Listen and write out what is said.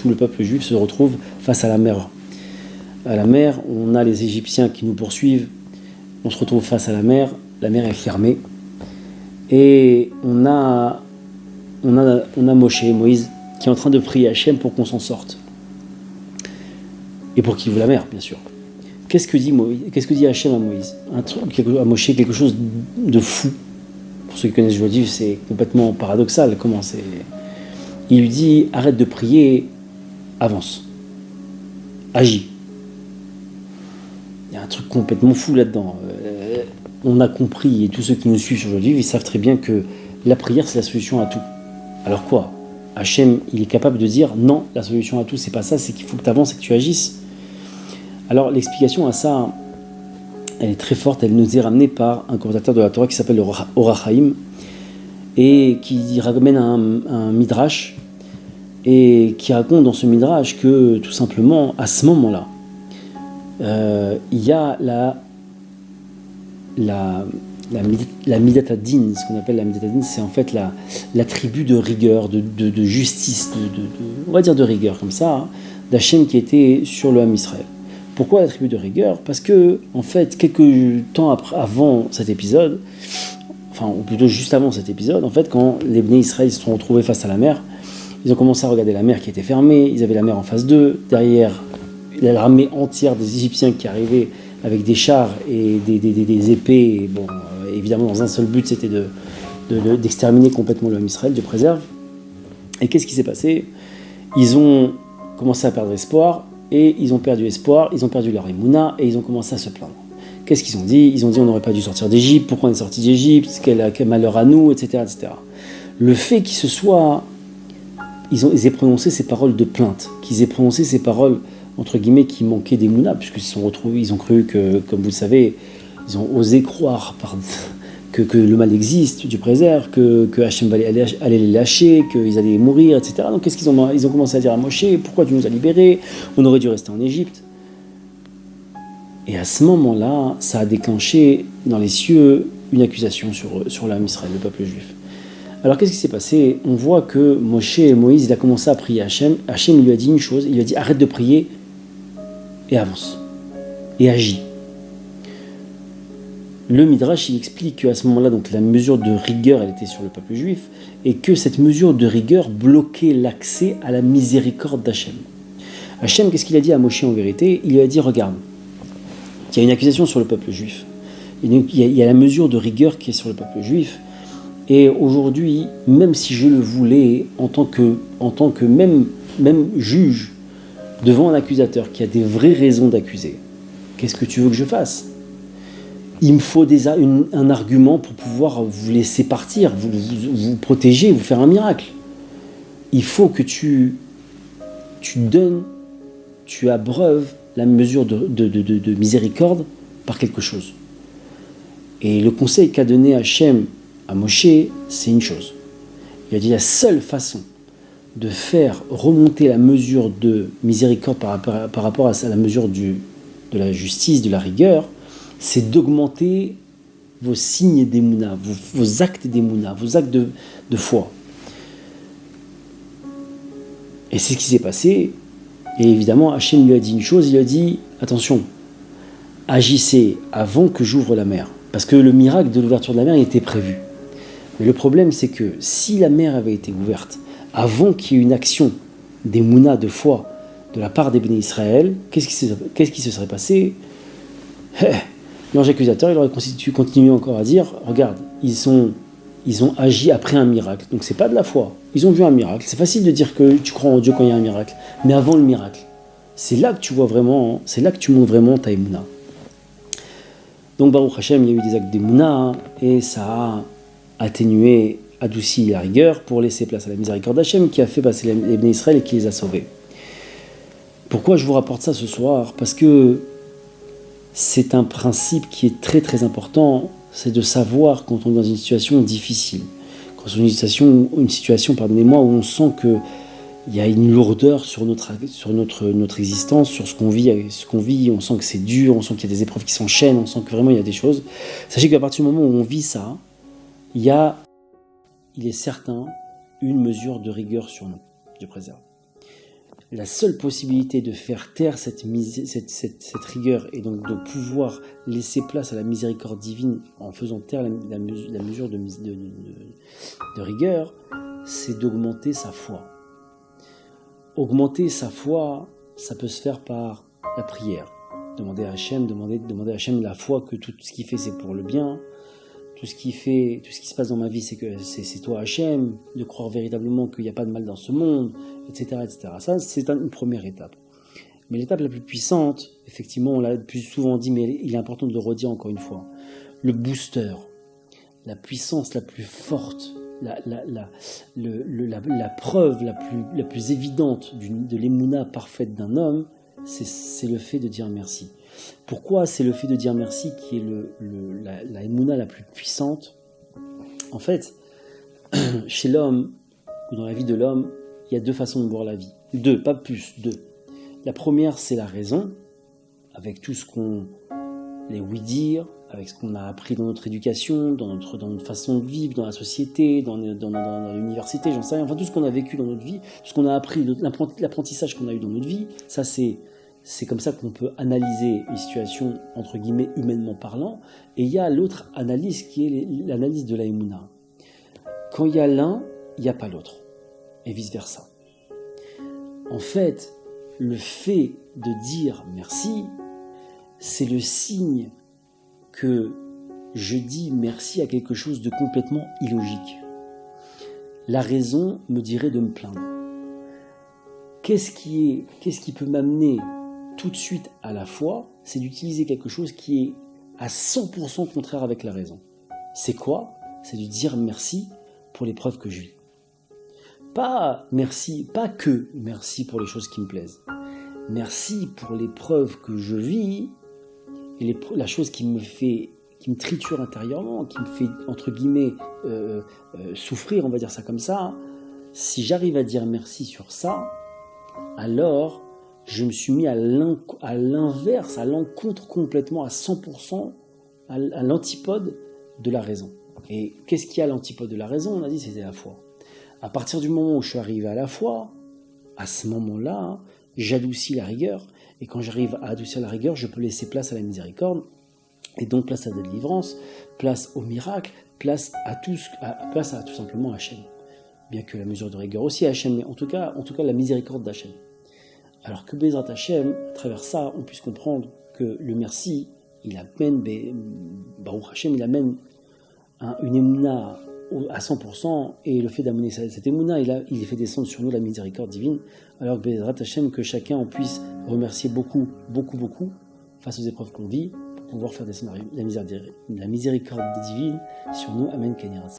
où le peuple juif se retrouve face à la mer. À la mer, on a les Égyptiens qui nous poursuivent, on se retrouve face à la mer est fermée, et on a Moïse, qui est en train de prier Hachem pour qu'on s'en sorte. Et pour qu'il ouvre la mer, bien sûr. Qu'est-ce que dit Hachem à Moïse? À Moshe, quelque chose de fou. Pour ceux qui connaissent Joadiv, c'est complètement paradoxal. Il lui dit, arrête de prier, avance. Agis. Il y a un truc complètement fou là-dedans. On a compris, et tous ceux qui nous suivent sur Joadiv, ils savent très bien que la prière, c'est la solution à tout. Alors quoi? Hachem, il est capable de dire, non, la solution à tout, c'est pas ça, c'est qu'il faut que tu avances et que tu agisses. Alors l'explication à ça, elle est très forte, elle nous est ramenée par un commentateur de la Torah qui s'appelle le Or HaChaim et qui ramène un midrash et qui raconte dans ce midrash que tout simplement à ce moment-là, il y a la Midat Hadin. Ce qu'on appelle la Midat Hadin, c'est en fait l'attribut de rigueur, de justice, on va dire de rigueur comme ça, hein, d'Hachem qui était sur le Ham Israël. Pourquoi l'attribut de rigueur? Parce que, en fait, quelques temps avant cet épisode, ou plutôt juste avant cet épisode, en fait, quand les Bnei Israël se sont retrouvés face à la mer, ils ont commencé à regarder la mer qui était fermée, ils avaient la mer en face d'eux, derrière, l'armée entière des Égyptiens qui arrivaient avec des chars et des épées, évidemment dans un seul but, c'était d'exterminer complètement le Ham Israël, de préserve. Et qu'est-ce qui s'est passé? Ils ont commencé à perdre espoir, et ils ont perdu espoir, ils ont perdu leur émouna, et ils ont commencé à se plaindre. Qu'est-ce qu'ils ont dit? Ils ont dit on n'aurait pas dû sortir d'Égypte, pourquoi on est sorti d'Égypte, quel malheur à nous, etc., etc. Le fait qu'ils aient prononcé ces paroles de plainte, qu'ils aient prononcé ces paroles, entre guillemets, qui manquaient d'émouna, puisqu'ils se sont retrouvés, ils ont cru que, comme vous le savez, ils ont osé croire que le mal existe, Dieu préserve, que Hachem allait les lâcher, qu'ils allaient mourir, etc. Donc qu'est-ce qu'ils ont Ils ont commencé à dire à Moshe, pourquoi tu nous as libérés? On aurait dû rester en Égypte. Et à ce moment-là, ça a déclenché dans les cieux une accusation sur l'âme Israël, le peuple juif. Alors qu'est-ce qui s'est passé? On voit que Moïse, il a commencé à prier à Hachem. Hachem lui a dit une chose, il lui a dit arrête de prier et avance, et agis. Le Midrash, il explique qu'à ce moment-là, donc, la mesure de rigueur, elle était sur le peuple juif, et que cette mesure de rigueur bloquait l'accès à la miséricorde d'Hachem. Hachem, qu'est-ce qu'il a dit à Moshe en vérité? Il lui a dit, regarde, il y a une accusation sur le peuple juif, il y a la mesure de rigueur qui est sur le peuple juif, et aujourd'hui, même si je le voulais, en tant que même juge, devant un accusateur qui a des vraies raisons d'accuser, qu'est-ce que tu veux que je fasse? Il me faut un argument pour pouvoir vous laisser partir, vous protéger, vous faire un miracle. Il faut que tu abreuves la mesure de miséricorde par quelque chose. Et le conseil qu'a donné Hachem à Moshe, c'est une chose. Il a dit la seule façon de faire remonter la mesure de miséricorde par rapport à la mesure de la justice, de la rigueur, c'est d'augmenter vos signes d'émouna, vos actes d'émouna, vos actes de foi. Et c'est ce qui s'est passé. Et évidemment, Hachem lui a dit une chose, il lui a dit, attention, agissez avant que j'ouvre la mer. Parce que le miracle de l'ouverture de la mer était prévu. Mais le problème, c'est que si la mer avait été ouverte avant qu'il y ait une action d'émouna, de foi, de la part des Béné Israël, qu'est-ce qui se serait passé? L'ange accusateur, il aurait continué encore à dire, regarde, ils ont agi après un miracle, donc c'est pas de la foi, ils ont vu un miracle. C'est facile de dire que tu crois en Dieu quand il y a un miracle, mais avant le miracle, c'est là que tu vois vraiment, c'est là que tu montres vraiment ta émouna. Donc Baruch Hashem, il y a eu des actes d'émouna, et ça a atténué, adouci la rigueur pour laisser place à la miséricorde d'Hachem qui a fait passer les Béné Israël et qui les a sauvés. Pourquoi je vous rapporte ça ce soir? Parce que c'est un principe qui est très très important, c'est de savoir quand on est dans une situation difficile, quand on est dans une situation, où on sent qu'il y a une lourdeur sur notre existence, sur ce qu'on vit, on sent que c'est dur, on sent qu'il y a des épreuves qui s'enchaînent, on sent que vraiment il y a des choses. Sachez qu'à partir du moment où on vit ça, il est certain une mesure de rigueur sur nous, Dieu préserve. la seule possibilité de faire taire cette rigueur et donc de pouvoir laisser place à la miséricorde divine en faisant taire la mesure de rigueur, c'est d'augmenter sa foi. Augmenter sa foi, ça peut se faire par la prière. Demander à Hachem la foi que tout ce qu'il fait c'est pour le bien. Tout ce qui se passe dans ma vie, c'est toi Hachem, de croire véritablement qu'il n'y a pas de mal dans ce monde, etc., etc. Ça, c'est une première étape. Mais l'étape la plus puissante, effectivement, on l'a plus souvent dit, mais il est important de le redire encore une fois. Le booster, la puissance la plus forte, la preuve la plus évidente de l'émouna parfaite d'un homme, c'est le fait de dire merci. Pourquoi c'est le fait de dire merci qui est la émouna la plus puissante? En fait, chez l'homme, ou dans la vie de l'homme, il y a deux façons de voir la vie. Deux, pas plus, deux. La première, c'est la raison, avec tout ce qu'on les oui-dire, avec ce qu'on a appris dans notre éducation, dans notre façon de vivre, dans la société, dans l'université, j'en sais rien, enfin tout ce qu'on a vécu dans notre vie, tout ce qu'on a appris, l'apprentissage qu'on a eu dans notre vie, ça c'est comme ça qu'on peut analyser une situation, entre guillemets, humainement parlant. Et il y a l'autre analyse qui est l'analyse de la Emouna. Quand il y a l'un, il n'y a pas l'autre. Et vice-versa. En fait, le fait de dire merci, c'est le signe que je dis merci à quelque chose de complètement illogique. La raison me dirait de me plaindre. Qu'est-ce qui peut m'amener tout de suite à la foi, c'est d'utiliser quelque chose qui est à 100% contraire avec la raison. C'est quoi? C'est de dire merci pour les preuves que je vis. Pas que merci pour les choses qui me plaisent. Merci pour les preuves que je vis et la chose qui me triture intérieurement, qui me fait, entre guillemets, souffrir, on va dire ça comme ça. Si j'arrive à dire merci sur ça, alors je me suis mis à l'inverse, à l'encontre complètement, à 100%, à l'antipode de la raison. Et qu'est-ce qu'il y a à l'antipode de la raison? On a dit c'était la foi. À partir du moment où je suis arrivé à la foi, à ce moment-là, j'adoucis la rigueur. Et quand j'arrive à adoucir la rigueur, je peux laisser place à la miséricorde. Et donc place à la délivrance, place au miracle, place à tout simplement Hachem. Bien que la mesure de rigueur aussi Hachem, mais en tout cas la miséricorde d'Hachem. Alors que Bezrat Hachem, à travers ça, on puisse comprendre que le merci, il amène, Baruch Hachem, il amène une émouna à 100%, et le fait d'amener cette émouna, il fait descendre sur nous la miséricorde divine, alors que Bezrat Hachem, que chacun en puisse remercier beaucoup, beaucoup, beaucoup, face aux épreuves qu'on vit, pour pouvoir faire descendre la miséricorde divine sur nous. Amen, Kenyiras.